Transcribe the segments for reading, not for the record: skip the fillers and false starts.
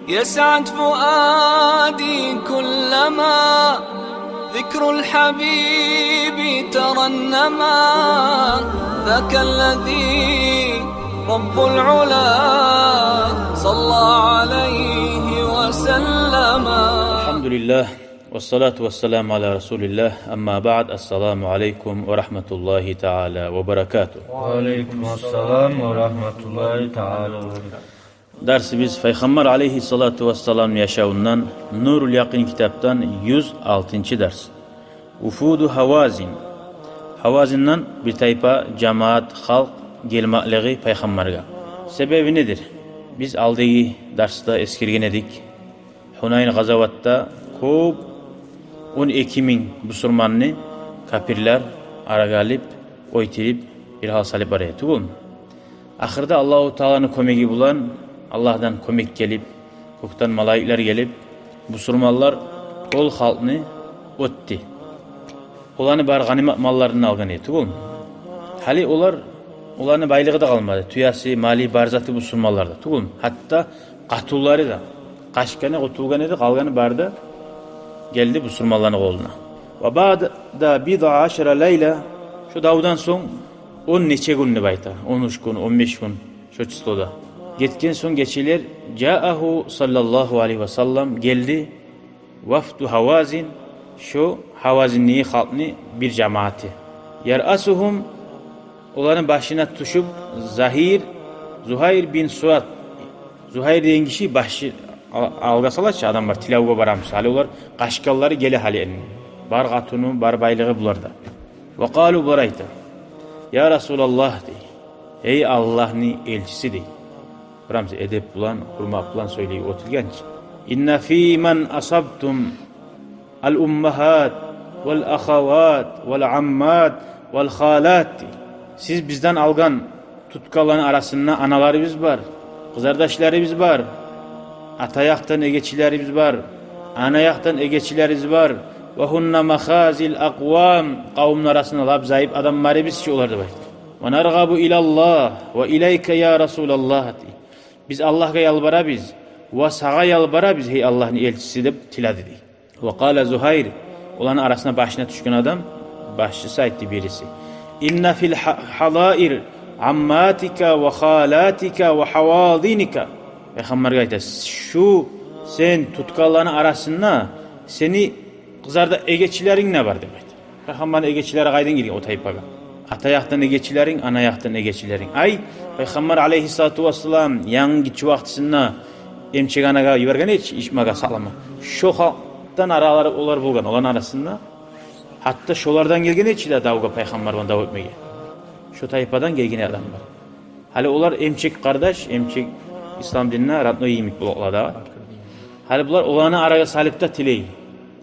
يسعد فؤادي كلما ذكر الحبيب ترنما. ذاك الذي رب العلا صلى عليه وسلم. الحمد لله والصلاة والسلام على رسول الله. أما بعد. السلام عليكم ورحمة الله تعالى وبركاته. وعليكم السلام ورحمة الله تعالى وبركاته. Dersimiz Peygamber aleyhissalatu vesselam yaşamından Nurul Yakin kitaptan 106. ders. Ufudu Havazin. Havazin'den bir tayfa cemaat, halk gelmekleri Peygamber'e. Sebebi nedir? Biz aldığı derste eskirgen edik. Hunayn gazavatta көп 12 min Müslümanını kafirler ara galip, oytirip bir hal salip araya tuğum. Ahırda Allahu Teala'nın kömegi bulan, Allah'tan kömek gelip, kökten malaikler gelip, Müslümanlar kol halkını öttü. Olanı bar ganimet mallarını algan eti oğlum. Hali olanı baylığı da kalmadı. Tüyası, mali, barzatı Müslümanlarda. Oğlum. Hatta katulları da. Kaçkanı, kutulganı da kalganı barda geldi Müslümanların koluna. Ve ba'da bid'a aşara leyla, şu davdan son 10 neçe gününü bayta. 13 gün, 15 gün şu çıstoda. Gitken son geçiler Ca'ahu sallallahu aleyhi ve sellem geldi. Vafdu Havazin, şu Havazinliği halkını bir cemaati. Yer'asuhum, onların başına tuşup Zuhayr bin Suat. Zuhayr diyen kişi başı algasalatça adam var, tilavuğa baramış. Hali olar kaşkalları gele hali elini. Bar katunu, bar baylığı bularda. Ve kalu barayta. Ya Resulallah dey. Ey Allah'ın elçisi dey. Buramızı edep bulan, hurma bulan söyleyi otilgenç. İnne fî men asabtum al-ummahat vel-ahavat vel-ammat vel-khalat dey. Siz bizden algan tutkaların arasında analarımız var, kızardaşlarımız var, atayaktan egeçilerimiz var, anayaktan egeçilerimiz var. Ve hunna mahazil akvam, kavmin arasında labzayıp adamlarımız ki olardı baydı. Ve nergabu ilallah ve ileyke ya Resulallah. Biz Allah'a yalvara biz ve sağa yalvara biz hey Allah'ın elçisi de tiladı dey. Ve kâle Zuhayr, olan arasına başına düşkün adam, başçısı aytti birisi. İnne fil halair ammatika ve khalatika ve havadinika. Peygamber ayette şu sen tutkalların arasında seni kızarda egeçilerin ne var demek. Peygamberin egeçilere gaydın gidiyor o tayfaga. Atayaktan egeçilerin, anayaktan egeçilerin. Ay Peygamber aleyhissalatu vesselam yan gitçi vaktisinde emçeganaga yuvargan içmaga salama. Şu halktan araları olar bulgan olan arasında hatta şolardan gelgen içiler davga Peygamber bana dav etmeye. Şu tayfadan gelgen adam var. Hali olar emçek kardeş, emçek İslam dinine ratno yiyimik bulaklarda. Hali bunlar olanı araya salipta tileyi.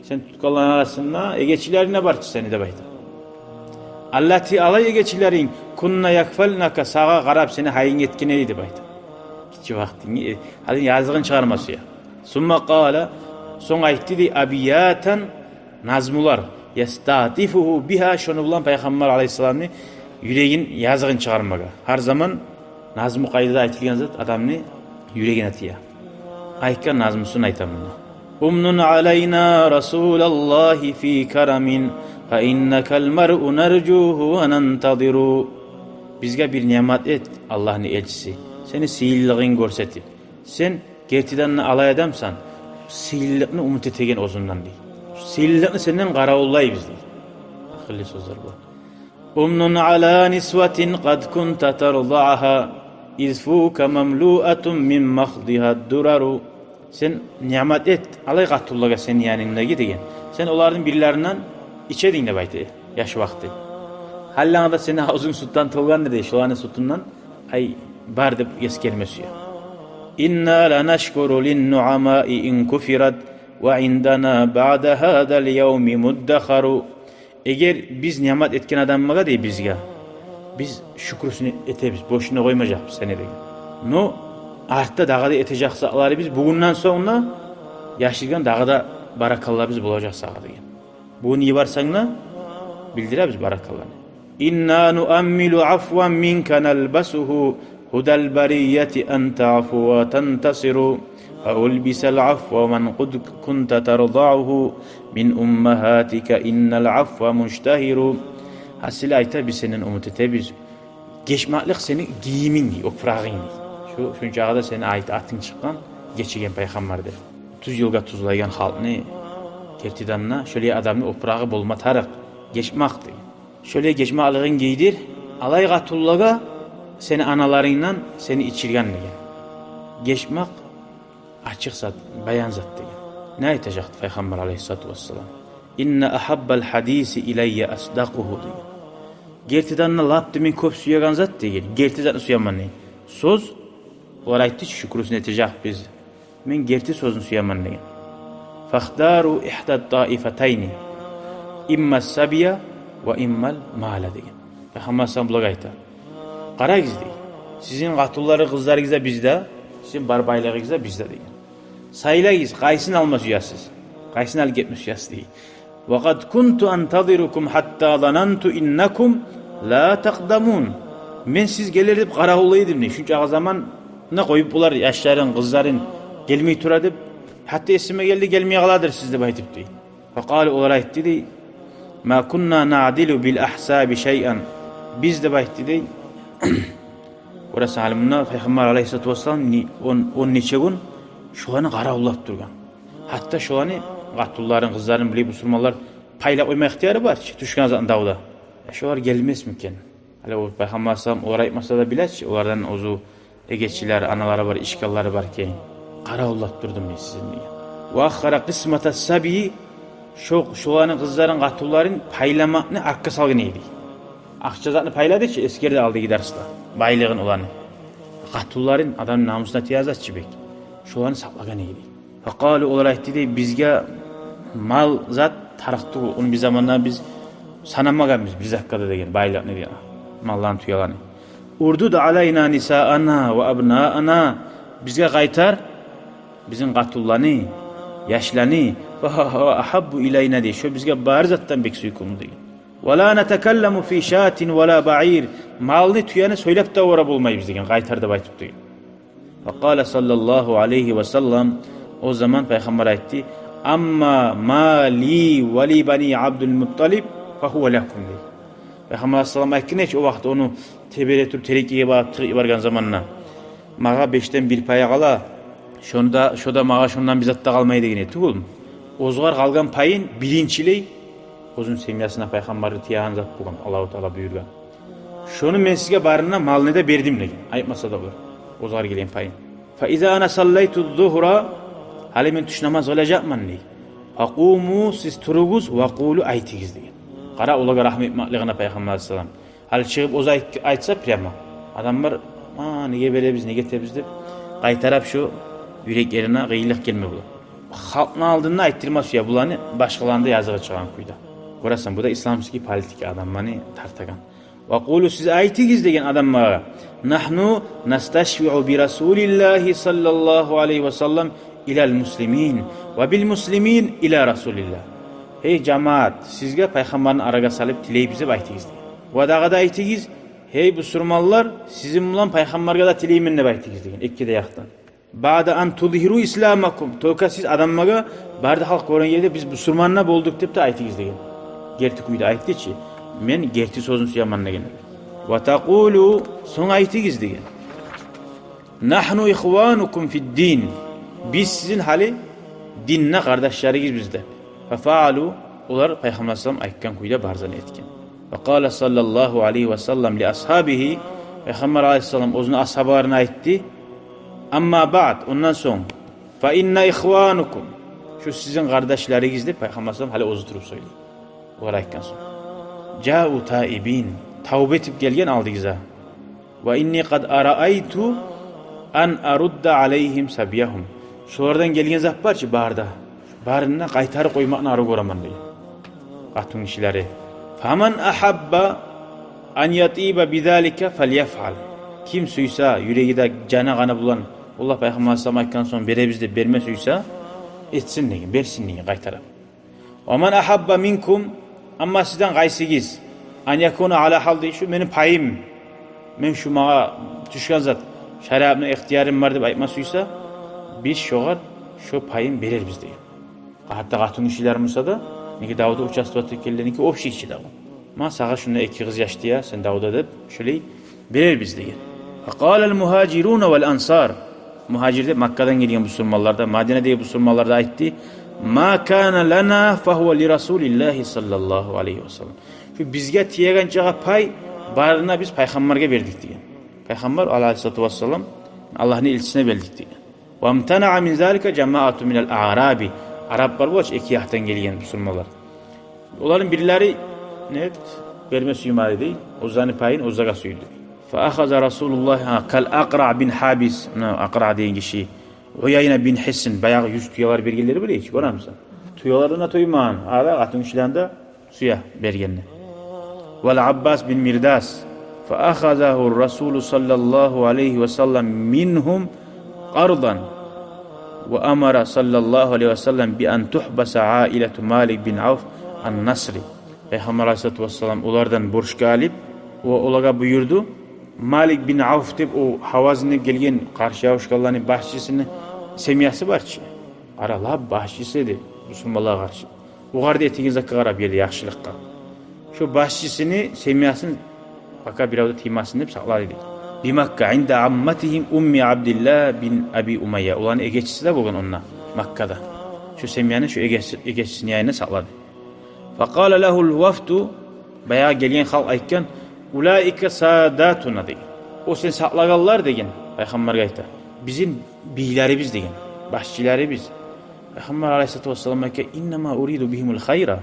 Sen tutkalların arasında egeçilerine var ki seni de bayda. Allati alay egeçilerin kunna yakfalnaka sağa karab seni hayin etkineydi bayda. Kiçi vaktini hali yazgın çıkarması ya. Summa qala son aytti di abiyatan nazmular yastatifuhu biha şunu bulan Peygamber aleyhisselam'ın yüreğin yazgın çıkarmaga. Her zaman nazmu kaydı aytilgan zat adamını yüreğine atiya. Aykan nazmusunu aytamını. Umnun aleyna Rasulallahi fi karamin fe innekel mer'u nercuhu ve nentadiru. Bizge bir nimet et Allah'ın elçisi. Seni sihirliğin görsetip. Sen gertiden alay adamsan sihirliğini umut etegen ozundan değil. Sihirliğini senden karaollay biz değil. Akıllı sözler bu. Umnun ala nisvetin kad kunta terda'aha izfuka memlu'atun min mahdiha duraru. Sen nimet et alay katullaga senin yanında gidigen. Sen onların birilerinden içedin de baytı yaş vakti. Hallana da seni havuzun süttan tolgan dedi. Şolanın sütünden ay bardı yes gelmesi ya. İnna la nashkuru lin nu'amai in kufirat ve indana ba'da hadal yevmi muddakharu. Eğer biz nimet etken adammaga dey bizga. Biz şükrüsünü etemiz. Boşuna koymayacak seni de. No artta dağda etecek sağları biz bugünden sonra yaşırgan dağda barakallah biz bulacak sağlar degan. Bugün iyi varsan da bildire biz barakallah. İnna nuammilu afwan minka nalbasuhu hudal bariyati an ta'fu ve tentasiru فَاُلْبِسَ الْعَفْوَ وَمَنْ قُدْ كُنْتَ تَرْضَعُهُ مِنْ اُمَّهَاتِكَ اِنَّ الْعَفْوَ مُجْتَهِرُ. Hasili ayta biz senin umutete biz. Geçmaklık senin giyimin, oprağın. Şu çağda senin ait atın çıkan, geçigen peygamberdir. 30 yılga tuzlayan halkını, tertidanına, şöyle adamın oprağı bolmatarık, geçmaktı. Şöyle geçmaklığın giydir, alay gatullaga, seni analarından seni içirgen degen. Geçmek, açık zat, bayan zat degen. Ne aytacaktı Peygamber aleyhissalatu vesselam? İnne ahabbel hadisi ileyye asdakuhu degen. Gertidanına lap demin köp suyagan zat degen. Gertidanı suyaman ne? Söz, olar aytti şükrüsünü etecek biz. Men gerti sözünü suyaman degen. Fakhdaru ihdad taifetayni. İmma sabiya ve immal mala degen. Peygamber sallallahu aleyhi ve sellem qara gizdi. Sizin qatulları kızlarınızda bizde, sizin barbaylarınızda bizde degen. Saylayız, qaysini alma suyasız. Qaysini alıp getme suyasız degen. Ve kad kuntu antadirukum hatta zanantu innakum la taqdamun. Men siz gelirip qarahulaydım ne? Çünkü o zaman ne koyup bular yaşların, kızların gelmeyi turadı. Hatta esime geldi gelmeye kaladır sizde baytıp değil. Fekali olarak dedi, ma kunna na'dilu bil ahsabi şey'an. Biz de bayt dedi. Orası halimuna Peygamber aleyhissalatu vesselam on neçe gün şu anı qara ullap durgan. Hatta şu anı qatulların, kızların bilip musulmanlar payla koyma ihtiyarı var. Düşkan zaten davda. Şular gelmez miken? Hala o Peygamber sallam oraya etmasa da bilet. Onlardan ozu egeçiler, anaları var, işgalları var ki. Qara ullap durdum ben sizin diye. Ve akhara kısmata sabi şu anı kızların, qatulların paylamakını arka salgın eydi. Akça zatını payladı ki eskerde aldı gidersin. Baylığın olanı. Qatulların adamın namusuna tiyazat çibek. Şu anı saklagan eydi. Fekalu olarak dedi bizge mal zat taraktı. Onu bir zamanlar biz sanamagan biz dakikada degen baylıq ne diye. Mallan tuyalanı. Urdu da alayna nisa'ana ve abna'ana. Bizge qaytar bizim qatullarını, yaşlarını ve ahabbu ilayna diye. Şu bizge bari zattan bek suykumu degen. Ve la netekellemu fi şatin ve la ba'ir. Malını tuyanı söylep de ora bulmayız degen. Qaytar da baytıp degen. Fekale sallallahu aleyhi ve sellem. O zaman Peygamber aytti. Amma mali ve li bani Abdülmuttalib fehuve lekum diye. Peygamber sallallahu aleyhi ve sellem o vaxt onu teberetür terekiye bargan zamanına. Mağa 5'ten bir paya qala. Şoda mağa şondan bizatta qalmayı degen etti oğlum. Ozgar qalgan payın birinçiley ozun semyasına Peygamber'i tiyahan zat bulgan. Allahu Teala buyurgan. Şonu men sizge barına malını da berdim degen. Ayıpmasa da bular. Ozgar gelen payın. Fa iza ana sallaytu zuhra hali men tuş namaz olacakman diye. Faqumu siz turuguz ve qulu aytigiz degen. Qara ulaga rahmet maqligina Peygamber sallam. Hali çıkıp oza aytsa prema. Adamlar nege beremiz, nege tebіз dep qaytarap şu yürek yerine qiyliq gelme bular. Halkın aldığını ayttirma suya bulanı başkalarında yazığa çıkan kuyda. Görəsən bu da İslamski politika adamlarını tartagan. Ve qulu siz aytigiz degen adamlara. Nahnu nastashfi'u bi Rasulillahi sallallahu aleyhi ve sellem ilal muslimin ve bil muslimin ila Rasulillah. Hey cemaat sizge Peygamberin araga salıp tileyip bize aytigiz. Ve dağa da aytigiz. Hey bu surmallar sizin bulan Peygamberga da tileyiminle aytigiz degen. Ekki de yaqtan. Ba'da an tudhiru islamakum. Toka siz adammaga barda halk koran yerde biz bu surmanna bolduk dep de aytigiz degen. Gerti kuyda aytdı ki men gerti sözün suyamanna gene. Ve taqulu son aytigiz degen. Nahnu ihwanukum fid din. Biz sizin hali dinne kardeşleriyiz bizde. Fefaalu olar Peygamber sallam aytkan kuyda barzan etken. Ve kâle sallallahu aleyhi ve sellem li ashabihi. Peygamber aleyhisselam ozunu ashabarına aytti. Amma ba'd ondan son. Fe inne ihwanukum. Şu sizin kardeşlerinizdir. Peygamber sallam hali ozuturup söyledi. Olar aytkan son. Câ'u taibin. Tavbe etip gelgen aldıgıza. Ve inni kad ara'aytu an arudda aleyhim sabiyahum. Şolardan gelgen zat var ki barda. Barına qaytarı koymakla arı koraman diye. Qatun işleri. Faman ahabba an yatiba bidalika felyef'al. Kim suysa yüreği de cana qana bulan Allah Peygamber sallallahu aleyhi ve sellem berebizde berme suysa etsin degen, bersin degen qaytarab. Wa man ahabba minkum amma sizden qaysigiz an yakuna ala haldi şu benim payım. Men şu mağa düşkan zat şeriatına ihtiyarım var deb aytma suysa biz şoğar şu payın bereriz degan. Hatta qatun kişiler olsa da niki Davud'a uçastı kelleniki opşi içi de. Ma sağa şunda iki kız yaştı ya sen Davud'a deb şöyle bereriz degan. Faqala'l muhacirun vel ansar. Muhacirde Makka'dan gelen Müslümanlarda, Medine'de Müslümanlarda aytti. Ma kana lana fa huwa li Rasulillah sallallahu aleyhi ve sellem. Şu bizge tiyegen çağa pay barına biz peygamberge verdik degan. Peygamber aleyhissalatu vesselam Allah'ın elçisine verdik degan. Ve imtana'a min zalika cemaatun minel a'rabi. Araplar bu iki yahtan gelen Müslümanlar. Onların birileri ne vermesi yumari değil. Ozanı payın ozaga suydu. فأخذ رسول الله كالأقرع بن حابس أقرع deyen kişi Uyayna bin Hisn bayağı 100 tüyalar bergenleri bile hiç görür müsün? Tüyalarına toyman ara atın işlerinde suya bergenler. Vel Abbas bin Mirdas فأخذه الرسول صلى الله عليه وسلم منهم قرضا وأمر صلى الله عليه وسلم بأن تحبس عائلة مالك bin Avf النصري. Peygamber Aleyhisselatü Vesselam onlardan borç galip o olaga buyurdu. Malik bin Avf deb o Havazin'e gelgen karşı yavuşkallarının başçısının semiyası var ki. Arala başçısıydı Müslümanlığa karşı. O garda ettiğiniz hakkı qarab geldi yaxşılıkka. Şu başçısını semiyasını baka bir avda timasını deb saqladı dedi. Bi Makka inde ammatihim Ummi Abdillah bin Abi Umayya. Ulan egeçisi de bugün onunla Makka'da. Şu semiyanı şu egeçisini yayına saqladı. Faqala lehu'l vafdu bayağı gelgen halk aytkan Ulaika sadatuna degan. O sen saqlaganlar degan. Peygamberge aytdi. Bizim beylerimiz degan. Başçılarımız. Peygamber Aleyhissalatu vesselam aytdi innama uridu bihimul hayra.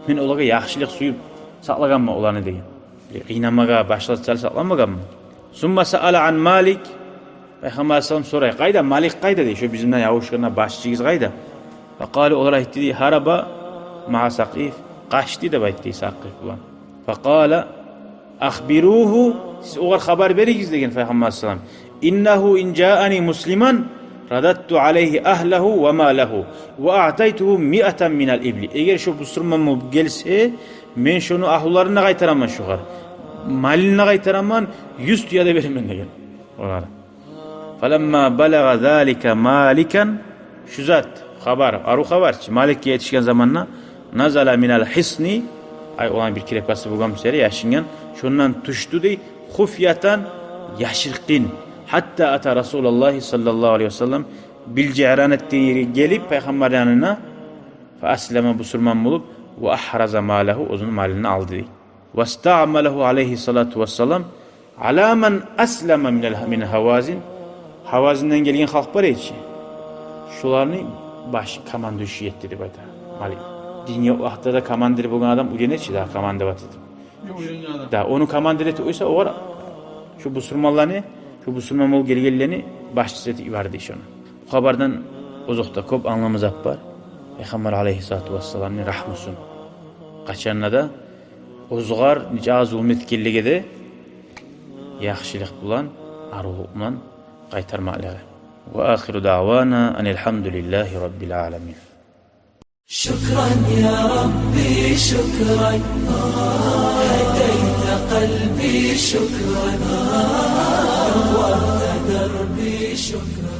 Men olaga yaxshilik suyup saqlaganman ularni degan. Qiynamaga, başlatçal saqlamaganman. Summa sa'ala an Malik. Peygamber Aleyhissalam so'ray, qayda Malik qayda deydi. Shu bizimdan yavuşlarına başçıyız qayda? Faqalu ular aytdi, haraba ma'a Saqif. Qaçtı deb aytdi Saqif bilan. Faqala Akhbiruhu siz oğar haber verigiz degan Peygamber Aleyhisselam. İnnehu in ca'ani musliman radattu aleyhi ahlehu ve malehu ve a'taytuhu mi'atan minel ibli. Eğer şu Müslüman gelse men şunu ahullarına qaytaraman şugar. Malına qaytaraman 100 tüyada verimen degan. Olar. Falamma balaga zalika malikan şu zat haber, aru haberçi Malik'e yetişken zamanla nazala minel hisni ay olan bir kirepası bulgam seri yaşingen şundan tuştu dey hufyatan yaşırqin hatta ata Resulullah sallallahu aleyhi ve sellem bil cehran ettiği yeri gelip peygamber yanına fa aslama Müslüman bulup ve ahraza malahu uzun malını aldı dey ve ista'malahu aleyhi salatu vesselam ala men aslama min Havazin. Havazin'den gelgen halk var içi şularını baş komandı işi etti deyip ayta Malik. Dünya ahtada kamandir bugün adam uyanıçı da kamanda batıdı. Da onu kamandir eti oysa o var. Şu Müslümanlarını, şu Müslüman ol gelgelerini başçısı eti verdi iş ona. Bu haberden uzakta kop anlamız var. Peygamber Aleyhissalatu vesselam'ın rahmusun. Kaçanına da uzgar nice zulmet kellige de yaxşılık bulan, aruluk bulan qaytarmaları. Ve ahiru da'vana enelhamdülillahi rabbil alamin. شكرا يا ربي شكرا هديت قلبي شكرا نورت دربي شكرا